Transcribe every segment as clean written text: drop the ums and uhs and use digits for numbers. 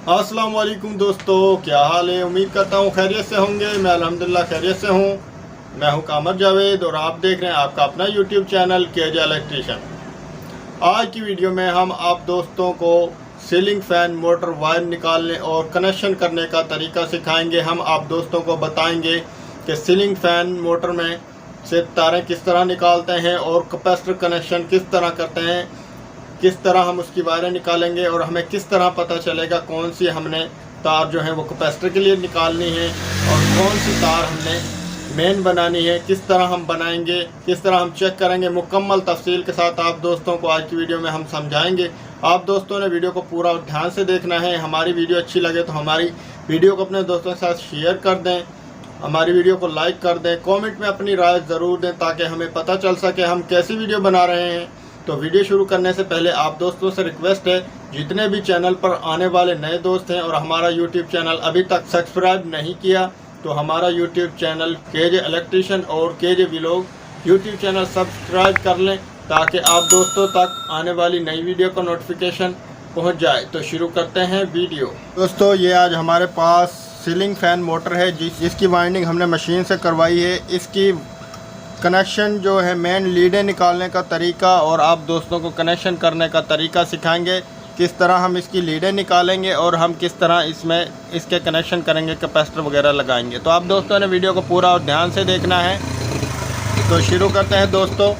अस्सलाम वालेकुम दोस्तों, क्या हाल है। उम्मीद करता हूँ खैरियत से होंगे। मैं अल्हम्दुलिल्लाह खैरियत से हूँ। मैं हूँ कामर जावेद और आप देख रहे हैं आपका अपना यूट्यूब चैनल केजे इलेक्ट्रीशियन। आज की वीडियो में हम आप दोस्तों को सीलिंग फ़ैन मोटर वायर निकालने और कनेक्शन करने का तरीका सिखाएंगे। हम आप दोस्तों को बताएंगे कि सीलिंग फ़ैन मोटर में से तारें किस तरह निकालते हैं और कैपेसिटर कनेक्शन किस तरह करते हैं, किस तरह हम उसकी वायरें निकालेंगे और हमें किस तरह पता चलेगा कौन सी हमने तार जो है वो कैपेसिटर के लिए निकालनी है और कौन सी तार हमने मेन बनानी है, किस तरह हम बनाएंगे, किस तरह हम चेक करेंगे। मुकम्मल तफसील के साथ आप दोस्तों को आज की वीडियो में हम समझाएंगे। आप दोस्तों ने वीडियो को पूरा ध्यान से देखना है। हमारी वीडियो अच्छी लगे तो हमारी वीडियो को अपने दोस्तों के साथ शेयर कर दें, हमारी वीडियो को लाइक कर दें, कमेंट में अपनी राय ज़रूर दें ताकि हमें पता चल सके हम कैसी वीडियो बना रहे हैं। तो वीडियो शुरू करने से पहले आप दोस्तों से रिक्वेस्ट है, जितने भी चैनल पर आने वाले नए दोस्त हैं और हमारा यूट्यूब चैनल अभी तक सब्सक्राइब नहीं किया तो हमारा यूट्यूब चैनल केजे इलेक्ट्रीशियन और KJ vlog YouTube channel subscribe कर लें ताकि आप दोस्तों तक आने वाली नई वीडियो का नोटिफिकेशन पहुंच जाए। तो शुरू करते हैं वीडियो। दोस्तों, ये आज हमारे पास सीलिंग फ़ैन मोटर है जिसकी वाइंडिंग हमने मशीन से करवाई है। इसकी कनेक्शन जो है मेन लीडें निकालने का तरीका और आप दोस्तों को कनेक्शन करने का तरीका सिखाएंगे। किस तरह हम इसकी लीडें निकालेंगे और हम किस तरह इसमें इसके कनेक्शन करेंगे, कैपेसिटर वगैरह लगाएंगे। तो आप दोस्तों ने वीडियो को पूरा और ध्यान से देखना है। तो शुरू करते हैं दोस्तों।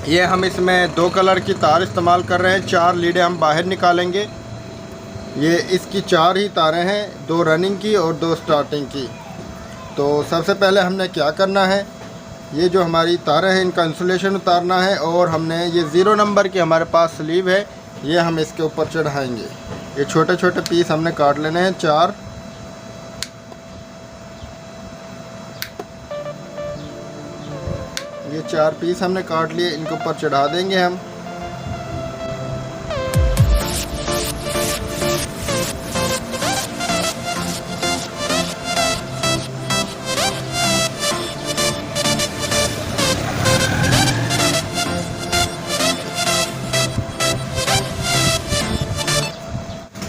ये हम इसमें 2 कलर की तार इस्तेमाल कर रहे हैं। 4 लीडें हम बाहर निकालेंगे। ये इसकी 4 ही तारें हैं, 2 रनिंग की और 2 स्टार्टिंग की। तो सबसे पहले हमने क्या करना है, ये जो हमारी तारें हैं इनका इंसुलेशन उतारना है और हमने ये 0 नंबर की हमारे पास स्लीव है, ये हम इसके ऊपर चढ़ाएंगे। ये छोटे छोटे पीस हमने काट लेने हैं 4। ये 4 पीस हमने काट लिए, इनके ऊपर चढ़ा देंगे हम।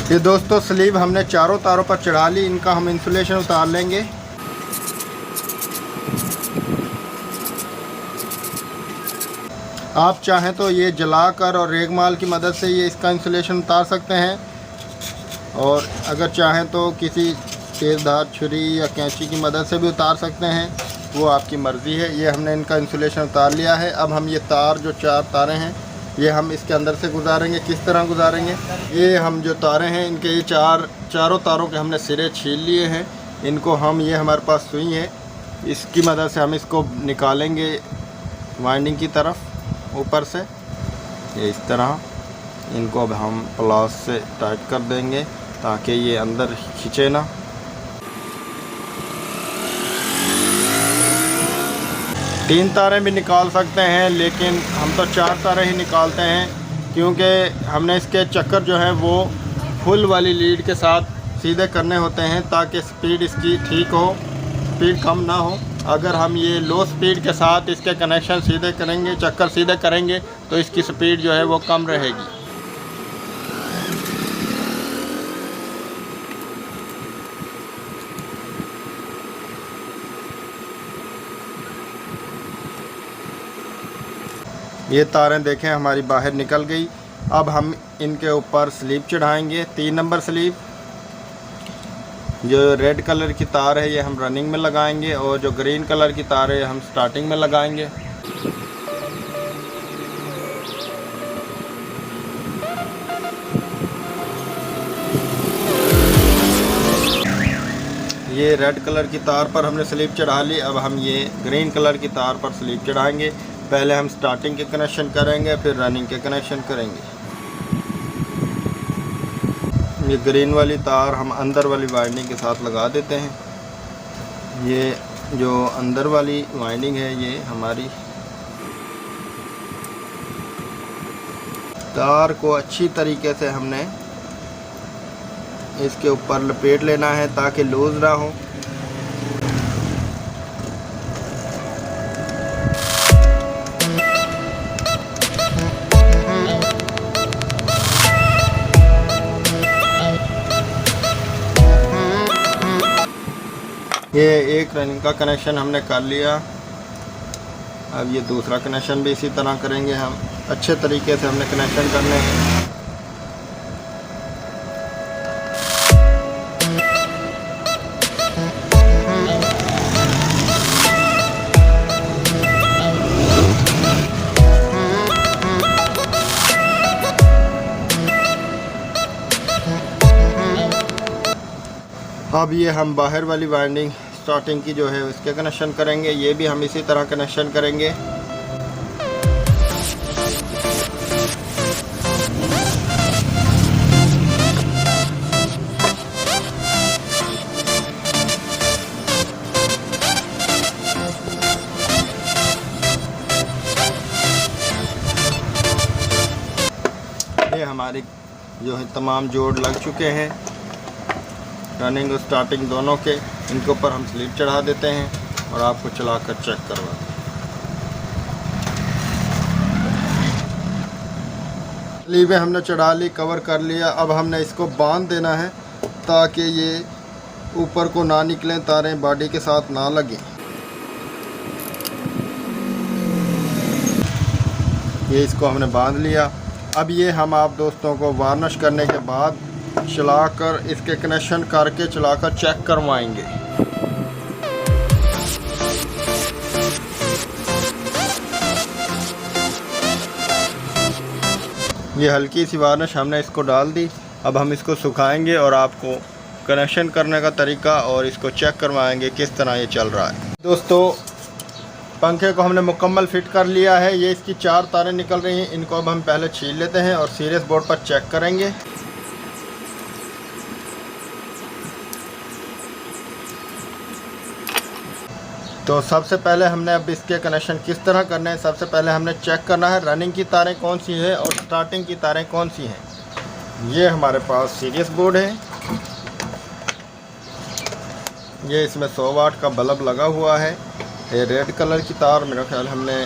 ये दोस्तों स्लीव हमने चारों तारों पर चढ़ा ली, इनका हम इंसुलेशन उतार लेंगे। आप चाहें तो ये जलाकर और रेगमाल की मदद से ये इसका इंसुलेशन उतार सकते हैं और अगर चाहें तो किसी तेज़धार छुरी या कैंची की मदद से भी उतार सकते हैं, वो आपकी मर्ज़ी है। ये हमने इनका इंसुलेशन उतार लिया है। अब हम ये तार जो 4 तारें हैं ये हम इसके अंदर से गुजारेंगे। किस तरह गुजारेंगे, ये हम जो तारें हैं इनके ये चारों तारों के हमने सिरे छील लिए हैं। इनको हम ये हमारे पास सुई है, इसकी मदद से हम इसको निकालेंगे वाइंडिंग की तरफ ऊपर से। ये इस तरह इनको अब हम प्लास से टाइट कर देंगे ताकि ये अंदर खींचे ना। तीन तारें भी निकाल सकते हैं लेकिन हम तो 4 तारें ही निकालते हैं क्योंकि हमने इसके चक्कर जो है वो फुल वाली लीड के साथ सीधे करने होते हैं ताकि स्पीड इसकी ठीक हो, स्पीड कम ना हो। अगर हम ये लो स्पीड के साथ इसके कनेक्शन सीधे करेंगे, चक्कर सीधे करेंगे तो इसकी स्पीड जो है वो कम रहेगी। ये तारें देखें हमारी बाहर निकल गई। अब हम इनके ऊपर स्लीव चढ़ाएंगे, 3 नंबर स्लीव। जो रेड कलर की तार है ये हम रनिंग में लगाएंगे और जो ग्रीन कलर की तार है हम स्टार्टिंग में लगाएंगे। ये रेड कलर की तार पर हमने स्लीव चढ़ा ली। अब हम ये ग्रीन कलर की तार पर स्लीव चढ़ाएंगे। पहले हम स्टार्टिंग के कनेक्शन करेंगे फिर रनिंग के कनेक्शन करेंगे। ये ग्रीन वाली तार हम अंदर वाली वाइंडिंग के साथ लगा देते हैं। ये जो अंदर वाली वाइंडिंग है ये हमारी तार को अच्छी तरीके से हमने इसके ऊपर लपेट लेना है ताकि लूज़ ना हो। ये एक रनिंग का कनेक्शन हमने कर लिया। अब ये दूसरा कनेक्शन भी इसी तरह करेंगे हम। अच्छे तरीके से हमने कनेक्शन करने हैं। अब ये हम बाहर वाली वाइंडिंग स्टार्टिंग की जो है उसके कनेक्शन करेंगे। ये भी हम इसी तरह कनेक्शन करेंगे। ये हमारी जो है तमाम जोड़ लग चुके हैं, रनिंग और स्टार्टिंग दोनों के। इनके ऊपर हम स्लीव चढ़ा देते हैं और आपको चलाकर चेक करवाते हैं। स्लीवें हमने चढ़ा ली, कवर कर लिया। अब हमने इसको बांध देना है ताकि ये ऊपर को ना निकलें, तारें बॉडी के साथ ना लगें। ये इसको हमने बांध लिया। अब ये हम आप दोस्तों को वार्निश करने के बाद चलाकर इसके कनेक्शन करके चलाकर चेक करवाएंगे। ये हल्की सी वार्निश हमने इसको डाल दी। अब हम इसको सुखाएंगे और आपको कनेक्शन करने का तरीका और इसको चेक करवाएंगे किस तरह ये चल रहा है। दोस्तों, पंखे को हमने मुकम्मल फिट कर लिया है। ये इसकी 4 तारें निकल रही हैं। इनको अब हम पहले छील लेते हैं और सीरियस बोर्ड पर चेक करेंगे। तो सबसे पहले हमने अब इसके कनेक्शन किस तरह करने हैं। सबसे पहले हमने चेक करना है रनिंग की तारें कौन सी है और स्टार्टिंग की तारें कौन सी हैं। ये हमारे पास सीरियस बोर्ड है। ये इसमें 100 वाट का बल्ब लगा हुआ है। ये रेड कलर की तार मेरा ख्याल हमने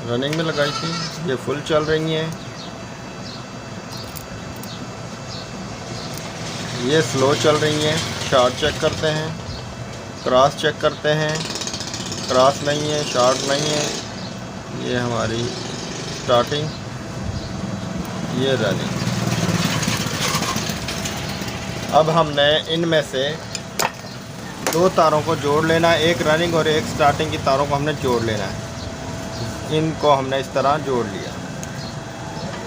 रनिंग में लगाई थी। ये फुल चल रही है। ये स्लो चल रही है। शॉर्ट चेक करते हैं, क्रॉस चेक करते हैं। क्रॉस नहीं है, शॉर्ट नहीं है। ये हमारी स्टार्टिंग, ये रनिंग। अब हमने इनमें से 2 तारों को जोड़ लेना है। एक रनिंग और एक स्टार्टिंग की तारों को हमने जोड़ लेना है। इनको हमने इस तरह जोड़ लिया।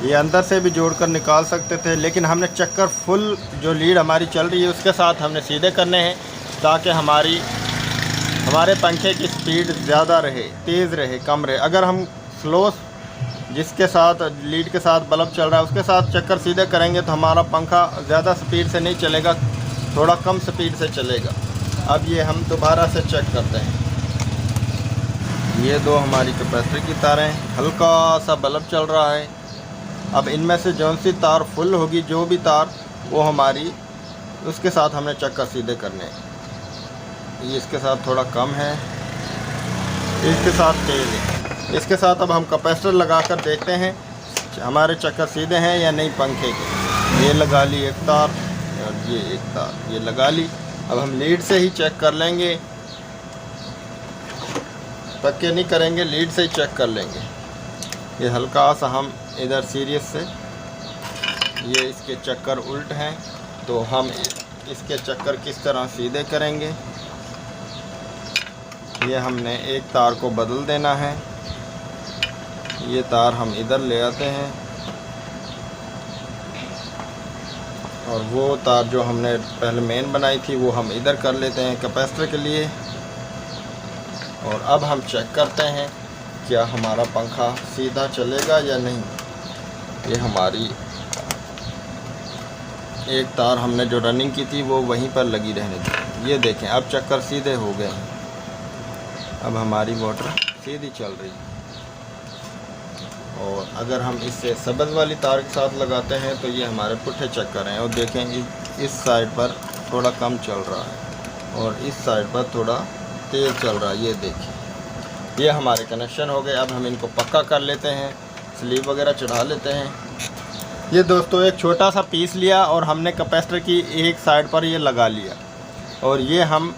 ये अंदर से भी जोड़कर निकाल सकते थे, लेकिन हमने चक्कर फुल जो लीड हमारी चल रही है उसके साथ हमने सीधे करने हैं ताकि हमारे पंखे की स्पीड ज़्यादा रहे, तेज़ रहे, कम रहे। अगर हम स्लो जिसके साथ लीड के साथ बल्ब चल रहा है उसके साथ चक्कर सीधे करेंगे तो हमारा पंखा ज़्यादा स्पीड से नहीं चलेगा, थोड़ा कम स्पीड से चलेगा। अब ये हम दोबारा से चेक करते हैं। ये 2 हमारी कैपेसिटर की तारें, हल्का सा बल्ब चल रहा है। अब इनमें से जौन सी तार फुल होगी, जो भी तार, वो हमारी उसके साथ हमने चक्कर सीधे करने हैं। ये इसके साथ थोड़ा कम है, इसके साथ तेज़ है। इसके साथ अब हम कैपेसिटर लगा कर देखते हैं हमारे चक्कर सीधे हैं या नहीं पंखे के। ये लगा ली एक तार और ये एक तार, ये लगा ली। अब हम लीड से ही चेक कर लेंगे, पक्के नहीं करेंगे, लीड से ही चेक कर लेंगे। ये हल्का सा हम इधर सीरियस से, ये इसके चक्कर उल्ट हैं तो हम इसके चक्कर किस तरह सीधे करेंगे। ये हमने एक तार को बदल देना है। ये तार हम इधर ले आते हैं और वो तार जो हमने पहले मेन बनाई थी वो हम इधर कर लेते हैं कैपेसिटर के लिए। और अब हम चेक करते हैं क्या हमारा पंखा सीधा चलेगा या नहीं। ये हमारी एक तार हमने जो रनिंग की थी वो वहीं पर लगी रहने दी। ये देखें, अब चक्कर सीधे हो गए हैं। अब हमारी मोटर सीधी चल रही है। और अगर हम इसे सब्ज़ वाली तार के साथ लगाते हैं तो ये हमारे पुट्ठे चक्कर हैं। और देखें इस साइड पर थोड़ा कम चल रहा है और इस साइड पर थोड़ा तेज़ चल रहा है। ये देखिए, ये हमारे कनेक्शन हो गए। अब हम इनको पक्का कर लेते हैं, स्लीव वगैरह चढ़ा लेते हैं। ये दोस्तों एक छोटा सा पीस लिया और हमने कैपेसिटर की एक साइड पर ये लगा लिया और ये हम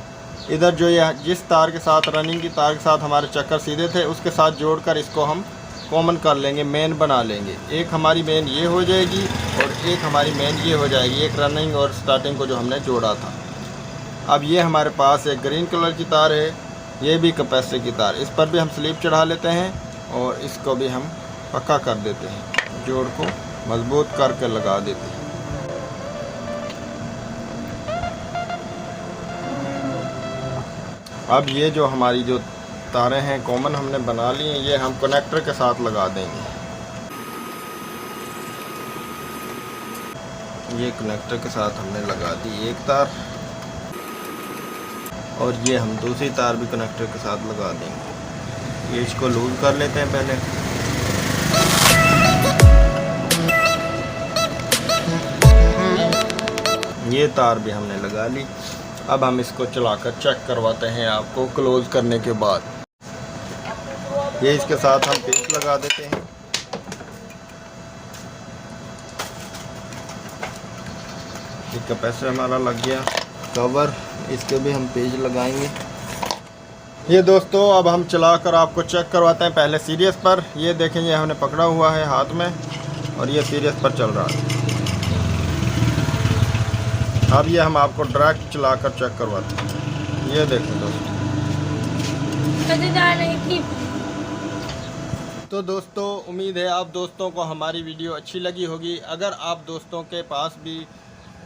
इधर जो ये जिस तार के साथ रनिंग की तार के साथ हमारे चक्कर सीधे थे उसके साथ जोड़कर इसको हम कॉमन कर लेंगे, मेन बना लेंगे। एक हमारी मेन ये हो जाएगी और एक हमारी मेन ये हो जाएगी, एक रनिंग और स्टार्टिंग को जो हमने जोड़ा था। अब ये हमारे पास एक ग्रीन कलर की तार है, ये भी कैपेसिटर की तार, इस पर भी हम स्लीप चढ़ा लेते हैं और इसको भी हम पक्का कर देते हैं, जोड़ को मजबूत करके लगा देते हैं। अब ये जो हमारी जो तारें हैं कॉमन हमने बना ली हैं, ये हम कनेक्टर के साथ लगा देंगे। ये कनेक्टर के साथ हमने लगा दी एक तार और ये हम दूसरी तार भी कनेक्टर के साथ लगा देंगे। ये इसको लूज कर लेते हैं पहले। ये तार भी हमने लगा ली। अब हम इसको चलाकर चेक करवाते हैं आपको क्लोज करने के बाद। ये इसके साथ हम पेच लगा देते हैं। ये कैपेसिटर हमारा लग गया कवर, इसके भी हम पेज लगाएंगे। ये दोस्तों अब हम चलाकर आपको चेक करवाते हैं पहले सीरीज पर। ये देखें, ये हमने पकड़ा हुआ है हाथ में और ये सीरीज पर चल रहा है। अब ये हम आपको डायरेक्ट चलाकर चेक करवाते हैं। ये देखें दोस्तों। तो दोस्तों उम्मीद है आप दोस्तों को हमारी वीडियो अच्छी लगी होगी। अगर आप दोस्तों के पास भी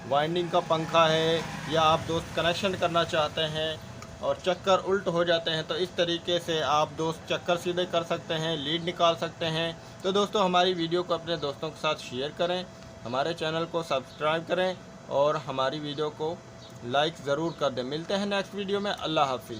वाइंडिंग का पंखा है या आप दोस्त कनेक्शन करना चाहते हैं और चक्कर उल्ट हो जाते हैं तो इस तरीके से आप दोस्त चक्कर सीधे कर सकते हैं, लीड निकाल सकते हैं। तो दोस्तों हमारी वीडियो को अपने दोस्तों के साथ शेयर करें, हमारे चैनल को सब्सक्राइब करें और हमारी वीडियो को लाइक ज़रूर कर दें। मिलते हैं नेक्स्ट वीडियो में। अल्लाह हाफिज़।